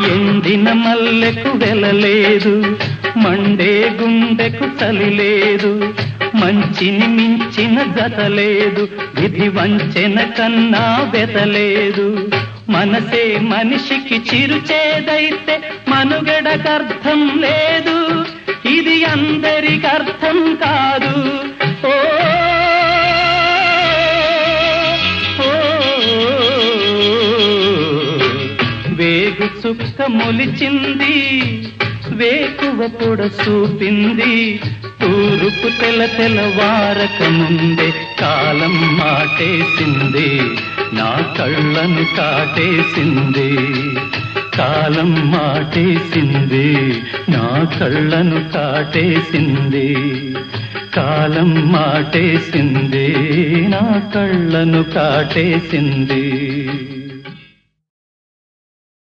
ఎండిన మల్లెకు వెలలేదు, మండే గుండెకు చలి లేదు, మంచిని మించిన జతలేదు, విధి వంచెన కన్నా వెతలేదు. మనసే మనిషికి చిరుచేదైతే మనుగడకర్థం లేదు, ఇది అందరికి అర్థం కాదు. ఓ వేగు చుక్క మొలిచింది, వేకువ పొడ చూపింది, తూరుపు తెలవారక ముందే కాలం మాటేసింది, నా కళ్ళను కాటేసింది. కాలం మాటేసింది, నా కళ్ళను కాటేసింది. కాలం మాటేసింది, నా కళ్ళను కాటేసింది.